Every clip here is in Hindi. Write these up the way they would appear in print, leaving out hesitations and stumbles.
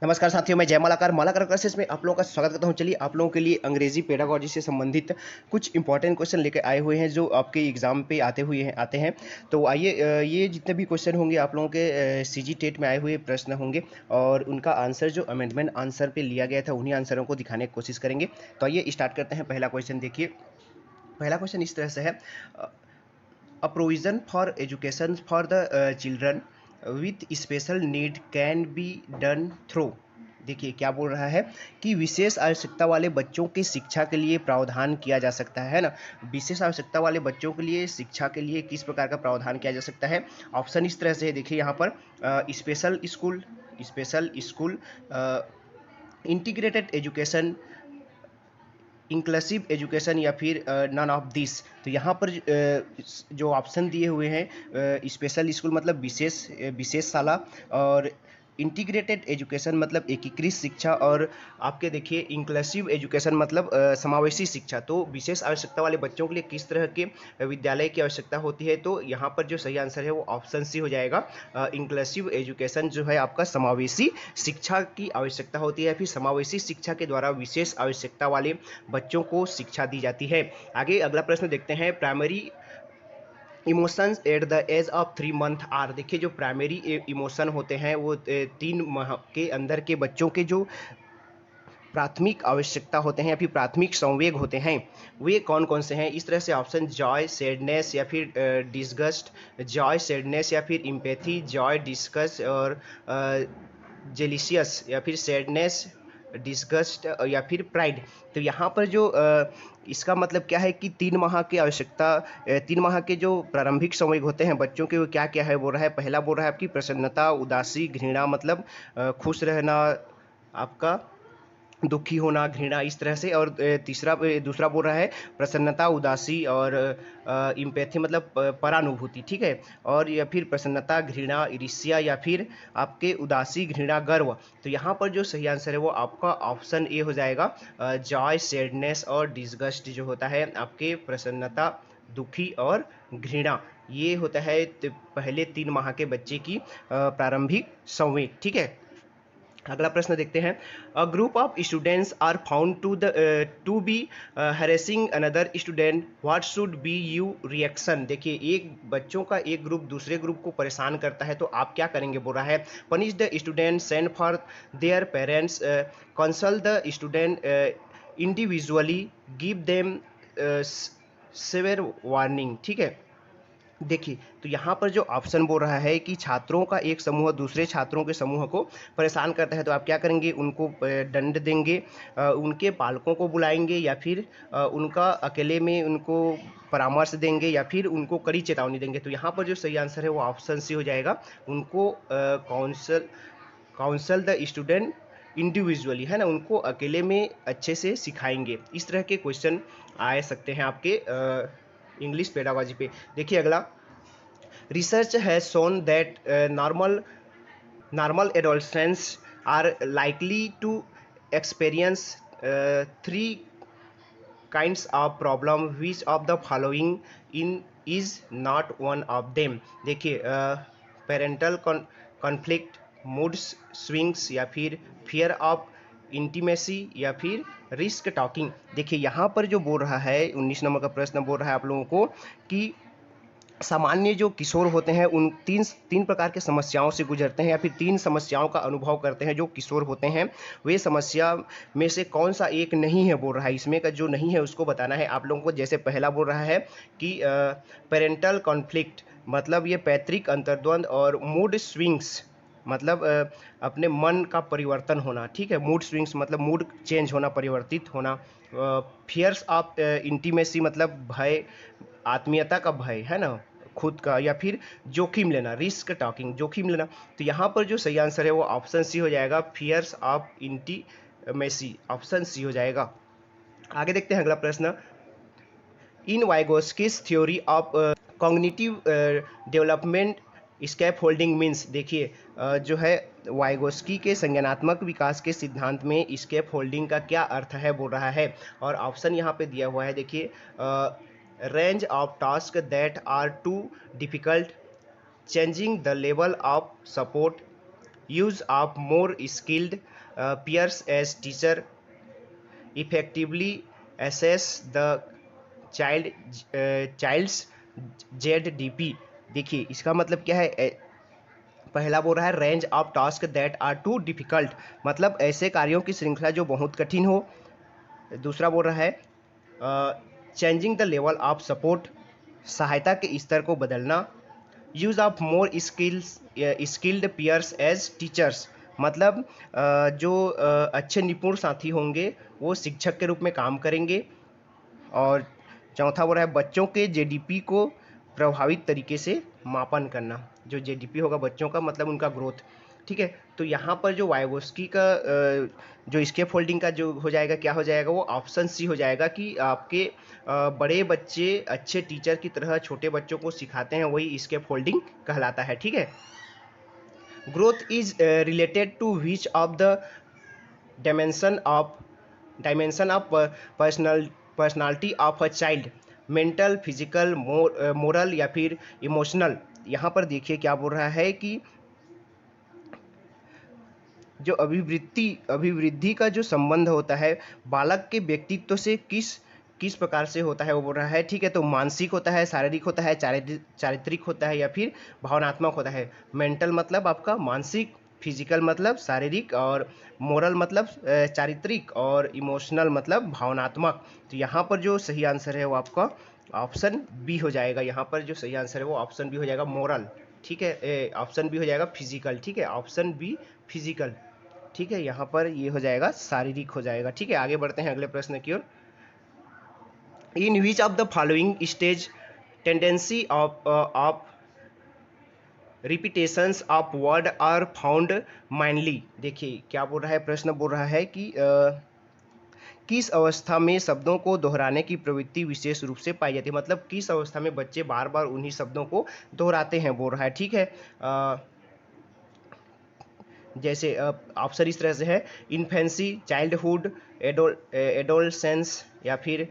नमस्कार साथियों, मैं जय मालाकार मालाकार क्लासेस में आप लोगों का स्वागत करता हूं। चलिए आप लोगों के लिए अंग्रेजी पेडागोजी से संबंधित कुछ इंपॉर्टेंट क्वेश्चन लेकर आए हुए हैं जो आपके एग्जाम पे आते हैं। तो आइए, ये जितने भी क्वेश्चन होंगे आप लोगों के सीजी टेट में आए हुए प्रश्न होंगे और उनका आंसर जो अमेंडमेंट आंसर पे लिया गया था उन्हीं आंसरों को दिखाने की कोशिश करेंगे। तो आइए स्टार्ट करते हैं। पहला क्वेश्चन देखिए, पहला क्वेश्चन इस तरह से है, a provision for education for the children with special need can be done through. देखिए क्या बोल रहा है कि विशेष आवश्यकता वाले बच्चों की शिक्षा के लिए प्रावधान किया जा सकता है ना। विशेष आवश्यकता वाले बच्चों के लिए शिक्षा के लिए किस प्रकार का प्रावधान किया जा सकता है। ऑप्शन इस तरह से है, देखिए यहाँ पर special school, integrated education, inclusive education या फिर नन ऑफ दिस। तो यहाँ पर जो ऑप्शन दिए हुए हैं, स्पेशल स्कूल मतलब विशेष शाला, और इंटीग्रेटेड एजुकेशन मतलब एकीकृत शिक्षा, और आपके देखिए इंक्लूसिव एजुकेशन मतलब समावेशी शिक्षा। तो विशेष आवश्यकता वाले बच्चों के लिए किस तरह के विद्यालय की आवश्यकता होती है, तो यहाँ पर जो सही आंसर है वो ऑप्शन सी हो जाएगा। इंक्लूसिव एजुकेशन जो है आपका समावेशी शिक्षा की आवश्यकता होती है, फिर समावेशी शिक्षा के द्वारा विशेष आवश्यकता वाले बच्चों को शिक्षा दी जाती है। आगे अगला प्रश्न देखते हैं, primary emotions at the age of 3 month are. देखिए जो प्राइमरी इमोशन होते हैं वो 3 माह के अंदर के बच्चों के जो प्राथमिक आवश्यकता होते हैं या फिर प्राथमिक संवेग होते हैं वे कौन कौन से हैं। इस तरह से ऑप्शन जॉय, सैडनेस या फिर डिस्गस्ट, जॉय, सैडनेस या फिर इम्पैथी, जॉय, डिस्गस्ट और जेलिशियस या फिर सैडनेस, डिस्गस्ट या फिर प्राइड। तो यहाँ पर जो इसका मतलब क्या है कि 3 माह की आवश्यकता, 3 माह के जो प्रारंभिक संवेग होते हैं बच्चों के वो क्या क्या है बोल रहा है। पहला बोल रहा है आपकी प्रसन्नता, उदासी, घृणा मतलब खुश रहना, आपका दुखी होना, घृणा, इस तरह से। और दूसरा बोल रहा है प्रसन्नता, उदासी और इम्पैथी मतलब परानुभूति, ठीक है। और या फिर प्रसन्नता, घृणा, ईर्ष्या या फिर आपके उदासी, घृणा, गर्व। तो यहाँ पर जो सही आंसर है वो आपका ऑप्शन ए हो जाएगा। जॉय, सैडनेस और डिसगस्ट जो होता है आपके प्रसन्नता, दुखी और घृणा, ये होता है पहले 3 माह के बच्चे की प्रारंभिक संवेग, ठीक है। अगला प्रश्न देखते हैं, a group of students are found to be harassing another student, what should be you reaction. देखिए एक बच्चों का एक ग्रुप दूसरे ग्रुप को परेशान करता है तो आप क्या करेंगे बोल रहा है। Punish the student, send for their parents, consult the student individually, give them severe warning, ठीक है। देखिए तो यहाँ पर जो ऑप्शन बोल रहा है कि छात्रों का एक समूह दूसरे छात्रों के समूह को परेशान करता है तो आप क्या करेंगे, उनको दंड देंगे, उनके पालकों को बुलाएंगे या फिर उनका अकेले में उनको परामर्श देंगे या फिर उनको कड़ी चेतावनी देंगे। तो यहाँ पर जो सही आंसर है वो ऑप्शन सी हो जाएगा, उनको काउंसल द स्टूडेंट इंडिविजुअली, है ना, उनको अकेले में अच्छे से सिखाएंगे। इस तरह के क्वेश्चन आ सकते हैं आपके इंग्लिश पेडागोजी पे। देखिए अगला, research has shown that normal adolescents are likely to experience 3 kinds of problem, which of the following in is not one of them। देखिए पेरेंटल कॉन्फ्लिक्ट, मूड स्विंग्स या फिर फियर ऑफ इंटीमेसी या फिर रिस्क टॉकिंग। देखिए यहाँ पर जो बोल रहा है 19 नंबर का प्रश्न बोल रहा है आप लोगों को कि सामान्य जो किशोर होते हैं उन तीन प्रकार के समस्याओं से गुजरते हैं या फिर 3 समस्याओं का अनुभव करते हैं जो किशोर होते हैं। वे समस्या में से कौन सा एक नहीं है बोल रहा है, इसमें का जो नहीं है उसको बताना है आप लोगों को। जैसे पहला बोल रहा है कि पेरेंटल कॉन्फ्लिक्ट मतलब ये पैतृक अंतर्द्वंद, और मूड स्विंग्स मतलब अपने मन का परिवर्तन होना, ठीक है। मूड स्विंग्स मतलब मूड चेंज होना, परिवर्तित होना। फियर्स ऑफ इंटीमेसी मतलब भय, आत्मीयता का भय, है ना, खुद का। या फिर जोखिम लेना, रिस्क टॉकिंग, जोखिम लेना। तो यहाँ पर जो सही आंसर है वो ऑप्शन सी हो जाएगा, fears of intimacy, option C हो जाएगा। आगे देखते हैं अगला प्रश्न, in Vygotsky's theory of cognitive development scaffolding means. देखिए जो है वाइगोस्की के संज्ञानात्मक विकास के सिद्धांत में स्कैप होल्डिंग का क्या अर्थ है बोल रहा है। और ऑप्शन यहाँ पे दिया हुआ है, देखिए range of task that are too difficult, changing the level of support, use of more skilled peers as teacher, effectively assess the child's ZDP। देखिए इसका मतलब क्या है। पहला बोल रहा है range of task that are too difficult, मतलब ऐसे कार्यों की श्रृंखला जो बहुत कठिन हो। दूसरा बोल रहा है changing the level of support, सहायता के स्तर को बदलना। Use of more skilled peers as teachers, मतलब जो अच्छे निपुण साथी होंगे वो शिक्षक के रूप में काम करेंगे। और चौथा बोल रहा है बच्चों के जेडीपी को प्रभावित तरीके से मापन करना। जो जेडीपी होगा बच्चों का मतलब उनका ग्रोथ। ठीक है, तो यहाँ पर जो वाइगोस्की का जो स्केप फोल्डिंग का जो हो जाएगा, क्या हो जाएगा, वो ऑप्शन सी हो जाएगा कि आपके बड़े बच्चे अच्छे टीचर की तरह छोटे बच्चों को सिखाते हैं, वही स्केप फोल्डिंग कहलाता है। ठीक है, growth is related to which of the dimension of personality of a child, mental, physical, moral या फिर इमोशनल। यहाँ पर देखिए क्या बोल रहा है कि जो अभिवृद्धि का जो संबंध होता है बालक के व्यक्तित्व से किस प्रकार से होता है वो बोल रहा है। ठीक है, तो मानसिक होता है, शारीरिक होता है, चारित्रिक होता है या फिर भावनात्मक होता है। मेंटल मतलब आपका मानसिक, फिजिकल मतलब शारीरिक, और मोरल मतलब चारित्रिक, और इमोशनल मतलब भावनात्मक। तो यहाँ पर जो सही आंसर है वो आपका ऑप्शन बी हो जाएगा। यहाँ पर जो सही आंसर है वो ऑप्शन बी हो जाएगा, मोरल। ठीक है, ऑप्शन बी हो जाएगा फिजिकल। ठीक है, ऑप्शन बी फिजिकल। ठीक है, यहाँ पर ये हो जाएगा शारीरिक हो जाएगा। ठीक है, आगे बढ़ते हैं अगले प्रश्न की ओर। In which of the following stage tendency of repetitions of word are found mainly. देखिए क्या बोल रहा है, प्रश्न बोल रहा है कि किस अवस्था में शब्दों को दोहराने की प्रवृत्ति विशेष रूप से पाई जाती है, मतलब किस अवस्था में बच्चे बार बार उन्हीं शब्दों को दोहराते हैं बोल रहा है। ठीक है, जैसे ऑप्शन इस तरह से है, इन्फेंसी, चाइल्डहुड, एडोलसेंस या फिर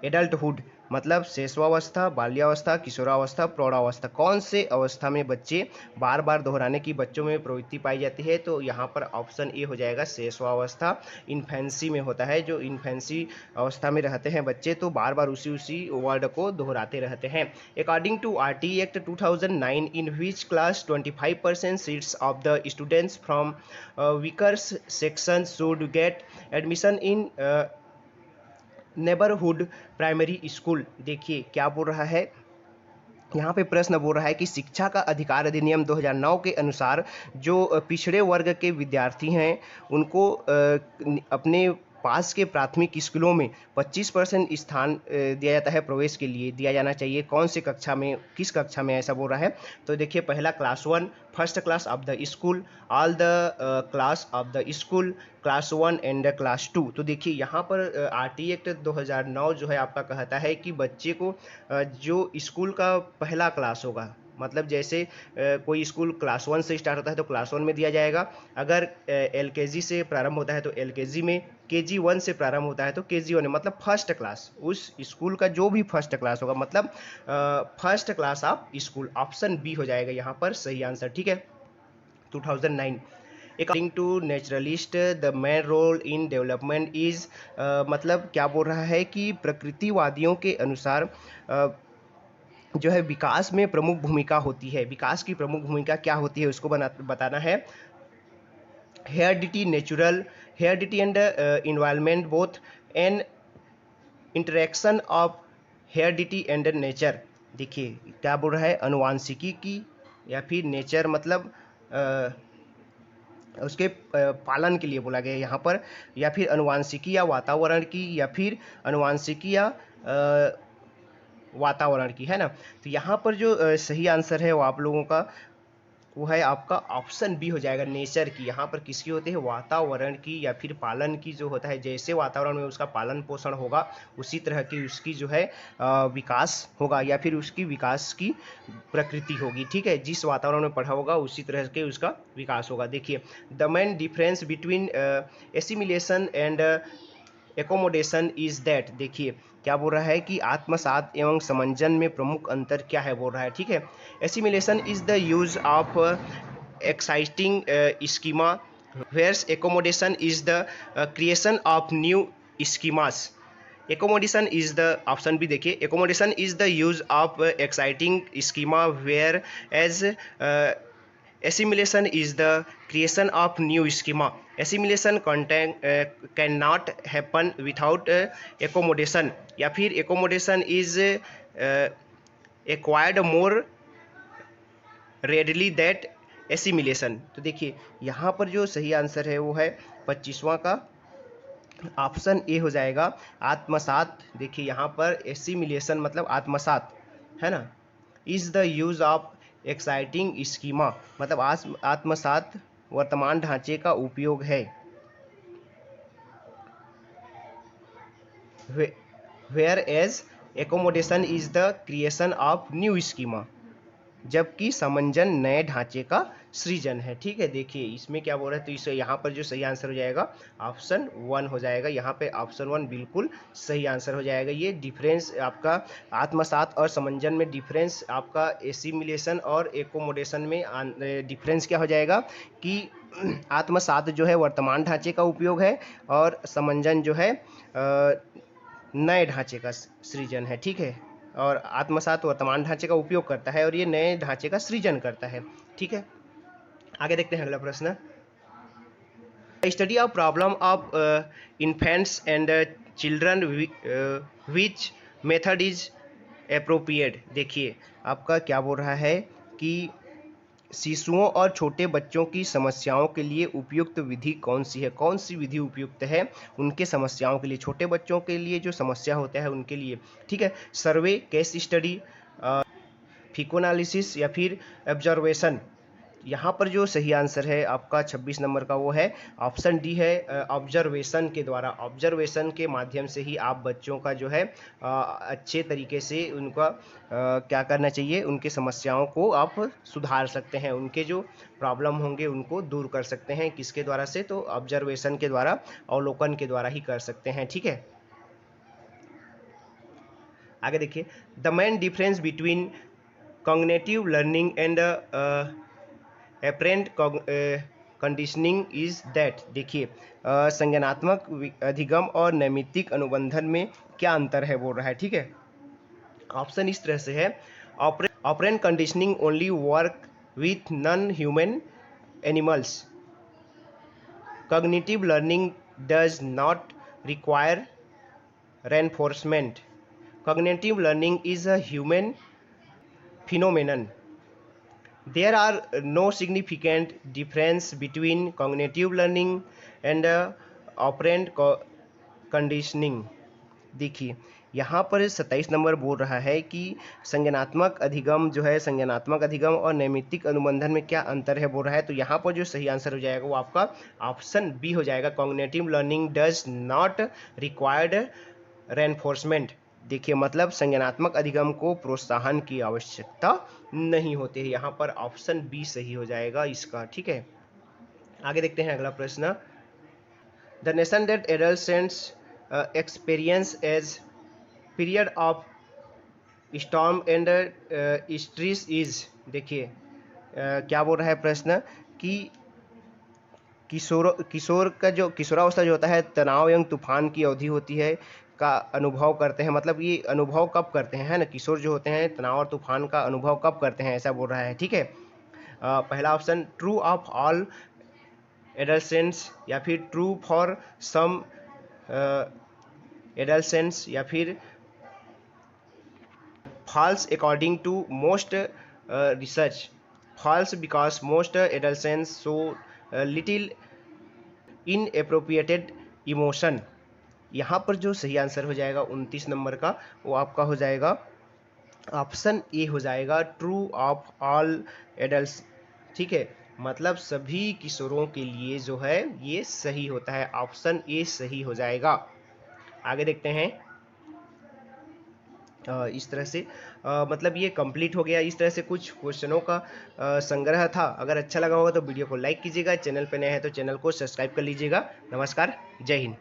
एडल्टहुड, मतलब शैशवावस्था, बाल्यावस्था, किशोरावस्था, प्रौढ़ावस्था। कौन से अवस्था में बच्चे बार बार दोहराने की बच्चों में प्रवृत्ति पाई जाती है, तो यहाँ पर ऑप्शन ए हो जाएगा शैशवावस्था। इन्फेंसी में होता है, जो इन्फेंसी अवस्था में रहते हैं बच्चे तो बार बार उसी वर्ड को दोहराते रहते हैं। According to RT act 2009, in which class 25% seats of the students from weaker section should get admission in neighbourhood primary school. देखिए क्या बोल रहा है, यहाँ पे प्रश्न बोल रहा है कि शिक्षा का अधिकार अधिनियम 2009 के अनुसार जो पिछड़े वर्ग के विद्यार्थी हैं उनको अपने पास के प्राथमिक स्कूलों में 25% स्थान दिया जाता है, प्रवेश के लिए दिया जाना चाहिए। कौन से कक्षा में, किस कक्षा में, ऐसा बोल रहा है। तो देखिए पहला class 1, first class of the school, all the class of the school, class 1 and class 2। तो देखिए यहाँ पर आरटी एक्ट 2009 जो है आपका कहता है कि बच्चे को जो स्कूल का पहला क्लास होगा, मतलब जैसे कोई स्कूल क्लास 1 से स्टार्ट होता है तो क्लास 1 में दिया जाएगा। अगर एलकेजी से प्रारंभ होता है तो एलकेजी में, केजी 1 से प्रारंभ होता है तो केजी 1 में, मतलब फर्स्ट क्लास, उस स्कूल का जो भी फर्स्ट क्लास होगा, मतलब first class of school. Option B हो जाएगा यहाँ पर सही आंसर। ठीक है, 2009। According to naturalist the main role in development is, मतलब क्या बोल रहा है कि प्रकृतिवादियों के अनुसार जो है विकास में प्रमुख भूमिका होती है। विकास की प्रमुख भूमिका क्या होती है उसको बताना है। Heredity, natural heredity and environment both, N interaction of heredity and nature. देखिए क्या बोल रहा है, अनुवांशिकी की या फिर नेचर, मतलब उसके पालन के लिए बोला गया यहाँ पर, या फिर अनुवांशिकी या वातावरण की, या फिर अनुवांशिकी या वातावरण की, है ना। तो यहाँ पर जो सही आंसर है वो आप लोगों का वो है आपका ऑप्शन बी हो जाएगा, नेचर की। यहाँ पर किसकी होती है, वातावरण की या फिर पालन की जो होता है। जैसे वातावरण में उसका पालन पोषण होगा उसी तरह की उसकी जो है विकास होगा, या फिर उसकी विकास की प्रकृति होगी। ठीक है, जिस वातावरण में पढ़ा होगा उसी तरह के उसका विकास होगा। देखिए the main difference between assimilation and accommodation is that. देखिए क्या बोल रहा है कि आत्मसात एवं समंजन में प्रमुख अंतर क्या है बोल रहा है। ठीक है, assimilation is the use of exciting schema, whereas accommodation is the creation of new schemas. Accommodation is the option भी देखिए, accommodation is the use of exciting schema, whereas assimilation is the creation of new schema. Assimilation cannot happen without accommodation, या फिर accommodation is acquired more readily that assimilation. तो देखिए यहाँ पर जो सही आंसर है वो है 25वां का ऑप्शन ए हो जाएगा, आत्मसात. देखिए यहाँ पर एसिमिलेशन मतलब आत्मसात है ना, is the use of existing schema मतलब आत्मसात वर्तमान ढांचे का उपयोग है. Whereas accommodation is the creation of new schema, जबकि समंजन नए ढांचे का सृजन है. ठीक है, देखिए इसमें क्या बोल रहा है, तो इसे यहाँ पर जो सही आंसर हो जाएगा ऑप्शन 1 हो जाएगा. यहाँ पे ऑप्शन 1 बिल्कुल सही आंसर हो जाएगा. ये डिफरेंस आपका आत्मसात और समंजन में डिफरेंस, आपका एसिमिलेशन और एकोमोडेशन में डिफरेंस क्या हो जाएगा कि आत्मसात जो है वर्तमान ढांचे का उपयोग है और समंजन जो है नए ढांचे का सृजन है. ठीक है, और आत्मसात वर्तमान ढांचे का उपयोग करता है और ये नए ढांचे का सृजन करता है. ठीक है, आगे देखते हैं अगला प्रश्न. Study of problem of infants and children which method is appropriate. देखिए आपका क्या बोल रहा है कि शिशुओं और छोटे बच्चों की समस्याओं के लिए उपयुक्त विधि कौन सी है, कौन सी विधि उपयुक्त है उनके समस्याओं के लिए, छोटे बच्चों के लिए जो समस्या होता है उनके लिए. ठीक है, सर्वे, केस स्टडी, फिकोनालिसिस या फिर ऑब्जर्वेशन. यहाँ पर जो सही आंसर है आपका 26 नंबर का वो है ऑप्शन डी है, ऑब्जर्वेशन के द्वारा. ऑब्जर्वेशन के माध्यम से ही आप बच्चों का जो है अच्छे तरीके से उनका क्या करना चाहिए, उनके समस्याओं को आप सुधार सकते हैं, उनके जो प्रॉब्लम होंगे उनको दूर कर सकते हैं. किसके द्वारा से, तो ऑब्जर्वेशन के द्वारा, अवलोकन के द्वारा ही कर सकते हैं. ठीक है, आगे देखिए. The main difference between cognitive learning and apparent conditioning is that. देखिए संज्ञानात्मक अधिगम और नैमित्तिक अनुबंधन में क्या अंतर है बोल रहा है. ठीक है, ऑप्शन इस तरह से है. Operant conditioning only work with non human animals. Cognitive learning does not require reinforcement. Cognitive learning is a human phenomenon. There are no significant difference between cognitive learning and operant conditioning. देखिए यहाँ पर 27 नंबर बोल रहा है कि संज्ञानात्मक अधिगम जो है, संज्ञानात्मक अधिगम और नैमित्तिक अनुबंधन में क्या अंतर है बोल रहा है. तो यहाँ पर जो सही आंसर हो जाएगा वो आपका ऑप्शन बी हो जाएगा, cognitive learning does not required reinforcement. देखिए मतलब संज्ञानात्मक अधिगम को प्रोत्साहन की आवश्यकता नहीं होती है. यहाँ पर ऑप्शन बी सही हो जाएगा इसका. ठीक है, आगे देखते हैं अगला प्रश्न. The notion that adolescents experience as period of storm and stress is. देखिए क्या बोल रहा है प्रश्न कि किशोर का जो किशोरावस्था जो होता है तनाव एवं तूफान की अवधि होती है का अनुभव करते हैं. मतलब ये अनुभव कब करते हैं, है ना, किशोर जो होते हैं तनाव और तूफान का अनुभव कब करते हैं, ऐसा बोल रहा है. ठीक है, पहला option true of all adolescents, या फिर ट्रू फॉर सम एडोलसेंट्स, या फिर false according to most research. False because most adolescents show little inappropriated emotion. यहाँ पर जो सही आंसर हो जाएगा 29 नंबर का वो आपका हो जाएगा ऑप्शन ए हो जाएगा, ट्रू ऑफ ऑल एडल्ट्स. ठीक है, मतलब सभी किशोरों के लिए जो है ये सही होता है, ऑप्शन ए सही हो जाएगा. आगे देखते हैं. इस तरह से मतलब ये कंप्लीट हो गया. इस तरह से कुछ क्वेश्चनों का संग्रह था. अगर अच्छा लगा होगा तो वीडियो को लाइक कीजिएगा, चैनल पर नए हैं तो चैनल को सब्सक्राइब कर लीजिएगा. नमस्कार, जय हिंद.